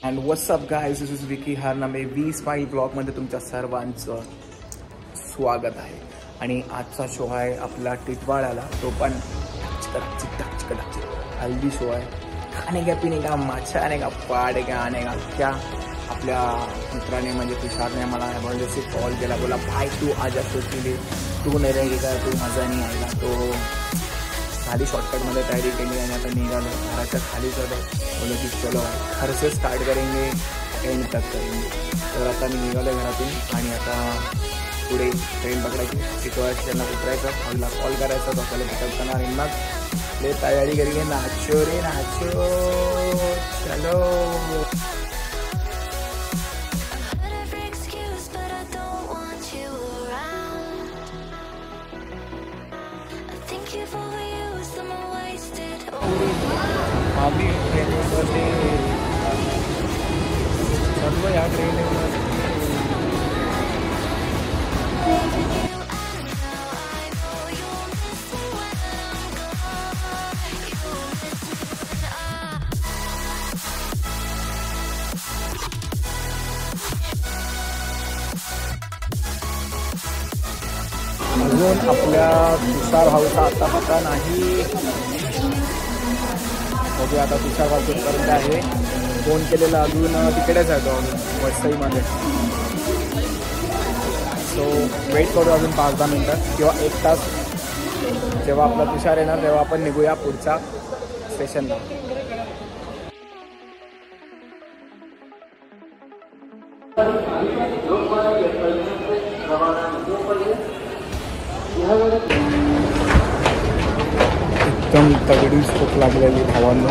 And WhatsApp guys, this is Vicky Harname we smile ब्लॉगमध्ये तुमच्या सर्वांचं स्वागत आहे. आणि आजचा शो आहे आपला टिटवाळ्याला, तो पण हल्दी शो आहे. खाणे का पिणे का मच्छा आने का पाड़े का आने का क्या. आपल्या मित्राने म्हणजे तुषारने मला एमर्जन्सी कॉल केला, बोला भाई तू आजा शो के लिए, तू नाही रहेगी का, तू मजा नाही आएगा. तो खाली शॉर्टकटमध्ये तयारी केली आणि आता निघालो. घराच्या खालीच होतो, बोलो की चलो घर से स्टार्ट करेंगे एंड तक करेंगे. तर आता मी निघालो घरातून आणि आता पुढे ट्रेन पकडायची. टिटवाळ्यात त्यांना उतरायचं, हॉलला कॉल करायचा, तो आपल्याला पिकअप करणार. आणि मग ले तयारी करेंगे, नाचो रे नाचो चलो. आम्ही ट्रेनमध्ये सर्व या ट्रेनमध्ये अजून आपल्या तुषार भाऊचा आता पत्ता नाही. बघूया आता तुषार भाऊ कुठपर्यंत आहे. फोन केलेला अजून तिकडेच आहे तो, अजून वसईमध्ये. सो वेट करू अजून 5-10 मिनटं किंवा 1 तास. जेव्हा आपला तुषार येणार तेव्हा आपण निघूया पुढच्या स्टेशनला. एकदम तगडी झोप लागलेली भावांना.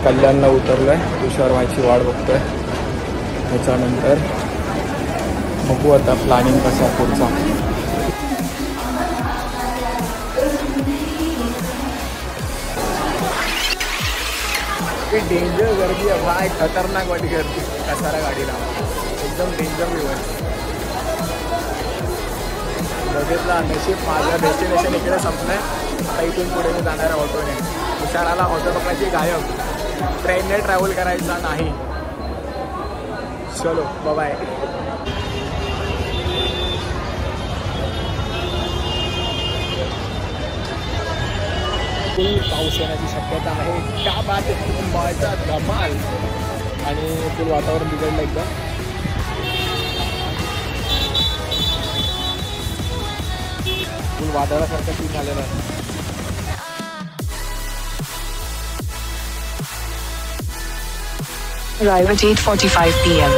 कल्याणला उतरलोय, तुषार व्हायची वाट बघतोय. त्याच्यानंतर बघू आता प्लॅनिंग कसा पुढचा. डेंजर गर्दी आहे भाई, खतरनाक वाटी गर्दी कसारा गाडीला, एकदम डेंजर व्यू आहे. बघितला नशीब माझं डेस्टिनेशन इकडे संपलंय. आता इथून पुढे मी जाणार आहे ऑटोने. तुषाराला ऑटो पकडायची गायब, ट्रेनने ट्रॅव्हल करायचा नाही. चलो बाय. फुल पाऊस येण्याची शक्यता आहे. त्या बात मुंबईचा धमाल आणि फुल वातावरण बिघडलं एकदम. फुल वादळासारखं सीन झालेलं आहे. Arrive at 8:45 p.m.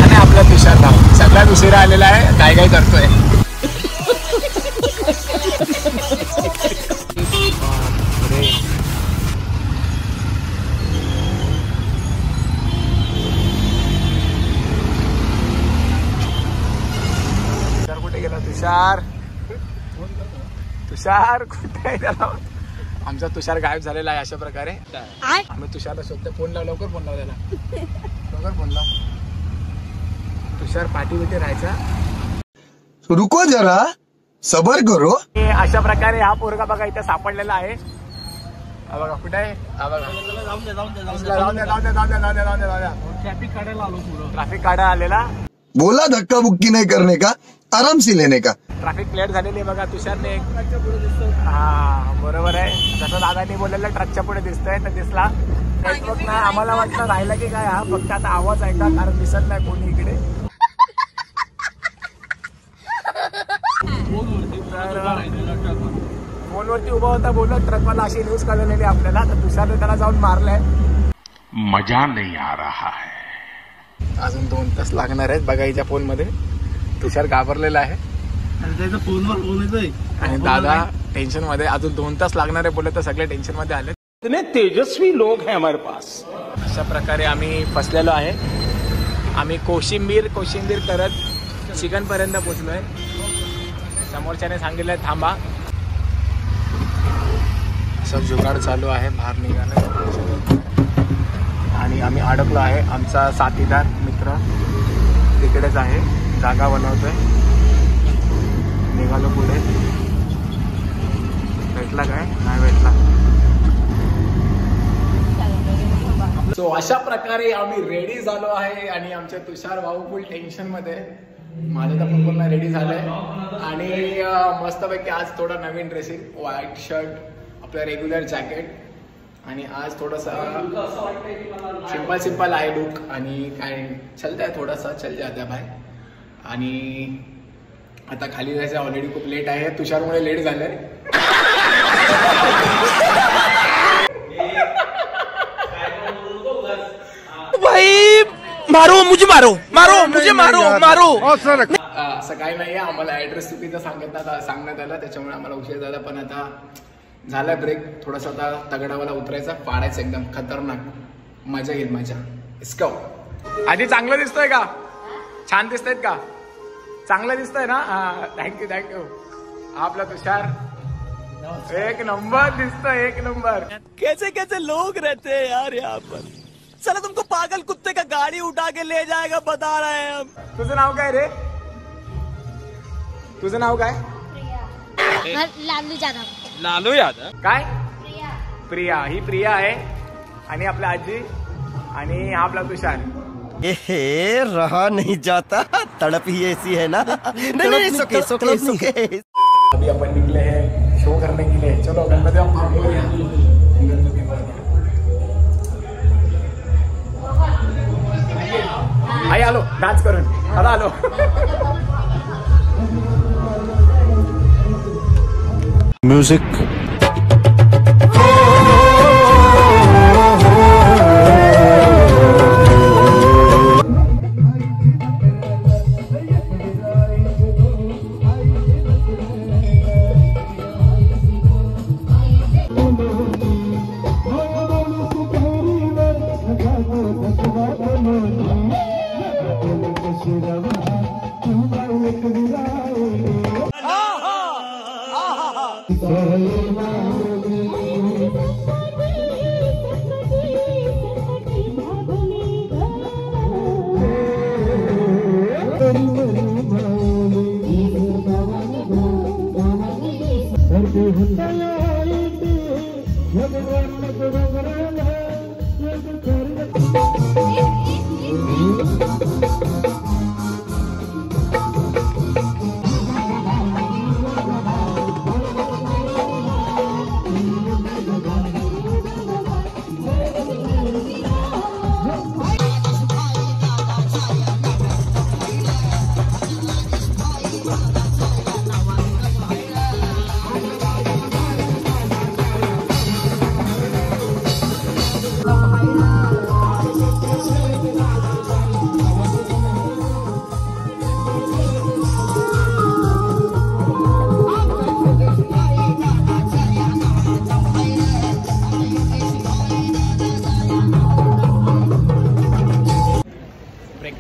आणि आपला तुषार भाऊ सगळ्यात उशिरा आलेला आहे, काय काय करतोय. तुषार कुठे गेला. तुषार कुठे गेला. आमचा तुषार गायब झालेला आहे. अशा प्रकारे आम्ही तुषारला शोधतो. फोन लाव, लवकर फोन लावलेला, लवकर फोन लाव. तुषार पाठी बिठी राहायचा. रुको जरा सबर करो. अशा प्रकारे हा पोरगा बघा इथे सापडलेला आहे. बघा कुठे आहे, ट्रॅफिक काढायला आलेला. बोला धक्का बुक्की नहीं करने का, आराम से लेने का. ट्रॅफिक क्लिअर झालेली आहे बघा तुषारने. हा बरोबर आहे, जसं दादानी बोललेलं ट्रकच्या पुढे दिसतोय तर दिसला. नेटवर्क नाही, आम्हाला वाटलं राहिला की काय. हा फक्त आता आवाज ऐका, कारण दिसत नाही कोणी इकडे. फोनवरती उभा होता, बोलत ट्रकवाला अशी न्यूज कळलेली आपल्याला. तर तुषारने त्याला जाऊन मारलाय. मजा नहीं आ रहा है. अजून 2 तास लागणार आहेत बघा हिच्या फोन मध्ये. तुषार घाबरलेला आहे आणि दादा टेन्शन मध्ये. अजून 2 तास लागणार आहे बोलत, तर सगळे टेन्शन मध्ये आले. इतने तेजस्वी लोग हैं हमारे पास. अशा प्रकारे आम्ही फसलेलो आहे. आम्ही कोशिंबीर करत चिकन पर्यंत पोहोचलोय. समोरच्याने सांगितलंय थांबा. सब जुगाड चालू आहे बाहेर निघालं. आणि आम्ही अडकलो आहे. आमचा साथीदार मित्र तिकडेच आहे, जागा बनवतोय. निघालो पुढे, भेटला अशा प्रकारे आम्ही रेडी झालो आहे आणि आमचे तुषार भाऊ फुल टेन्शन मध्ये. माझं तर पूर्ण रेडी झालंय आणि मस्तपैकी आज थोडा नवीन ड्रेसिंग, व्हाईट शर्ट, आपलं रेग्युलर जॅकेट आणि आज थोडासा सिंपल आहे लुक आणि काय चलतंय, थोडासा चल जाता बाय. आणि आता खाली जायचं, ऑलरेडी खूप लेट आहे, तुषारमुळे लेट झालंय. भाई मारो मुझे, मारो मुझे, मारो. असं काही नाही, आम्हाला ऍड्रेस चुकीचा सांगण्यात आला, त्याच्यामुळे आम्हाला उशीर झाला. पण आता झाला ब्रेक, थोडासा आता तगडावाला उतरायचा, पाडायचं एकदम खतरनाक, मजा येईल मजा. इसको आधी चांगलं दिसतोय का? छान दिसतायत का? चांगलं दिसतंय ना? थँक्यू. आपला तुषार एक नंबर दिसतोय, एक नंबर. कैसे लोग रहते हैं यार यहाँ पर. चलो तुमको पागल कुत्ते का गाड़ी उठा के ले जाएगा, बता रहे हैं हम. तुझं नाव काय रे? तुझं नाव काय? लालू यादव. काय? प्रिया. ही प्रिया आहे आणि आपल्या आजी आणि हा आपला तुषार. रहा नहीं जाता, तड़प ही ऐसी है ना. नहीं, सुके. अभी अपन निकले हैं शो करने के लिए. चलो गणपति बाप्पा मोरया. आई आलो डान्स करून. आलो. म्यूजिक.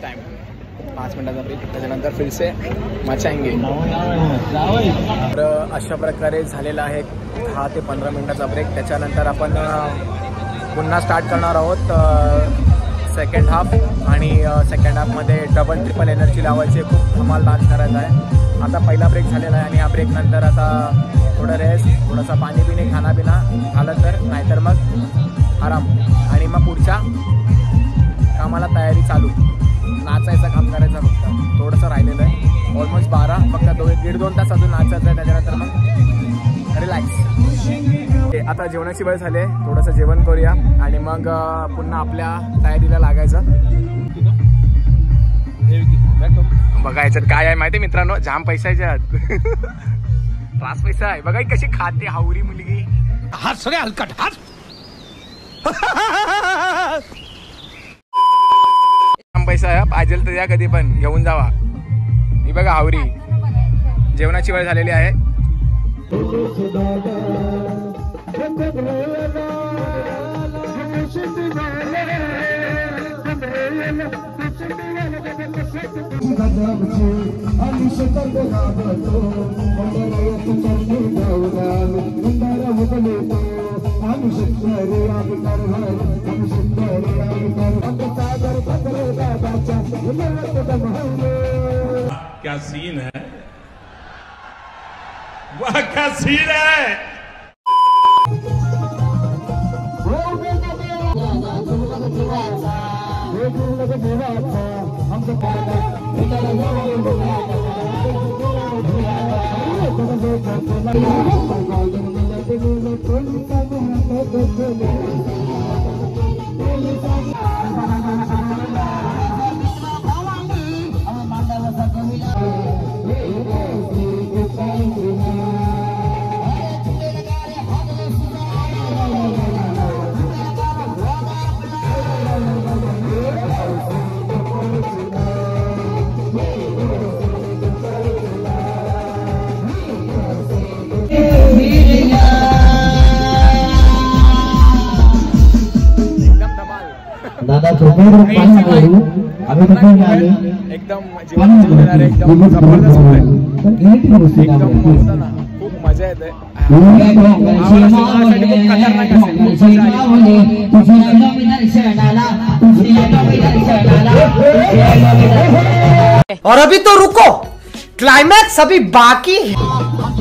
टाइम 5 मिनटाचा ब्रेक, त्याच्यानंतर फिर से मचाएंगे. तर अशा प्रकारे झालेला आहे 10 ते 15 मिनटाचा ब्रेक. त्याच्यानंतर आपण पुन्हा स्टार्ट करणार आहोत सेकंड हाफ. आणि सेकंड हाफमध्ये डबल ट्रिपल एनर्जी लावायची, खूप धमाल डान्स करायचा आहे. आता पहिला ब्रेक झालेला आहे आणि या ब्रेक नंतर आता थोडं रेस्ट, थोडासा पाणी पिणे, खानापिना झालं तर, नाहीतर मग आराम आणि मग पुढच्या कामाला तयारी चालू. नाचायचं काम करायचं फक्त, थोडंसं राहिलेलं आहे. ऑलमोस्ट 12, फक्त 1.5-2 तास अजून नाचायचं आहे. त्याच्यानंतर मग रिलॅक्स. आता जेवणाची वेळ झाली आहे, थोडंसं जेवण करूया आणि मग पुन्हा आपल्या तयारीला लागायचं. बघा याच्यात काय आहे माहिती मित्रांनो, जाम पैशाच्या त्रास पैसा आहे. बघा कशी खाते हावरी मुलगी. हात सगळे हलकट हात. पैसा आहे, पाहिजे तर या कधी पण घेऊन जावा. ही बघा हावरी. जेवणाची वेळ झालेली आहे. क्या सीन है, वाह क्या सीन है. दादा झोपेवर पाणी करू आम्ही तिथे आले एकदम जीवन देणारे एकदम जबरदस्त होते. एकदम मस्त ना, खूप मजा येते. और अभी तो रुको, क्लाइमैक्स अभी बाकी है.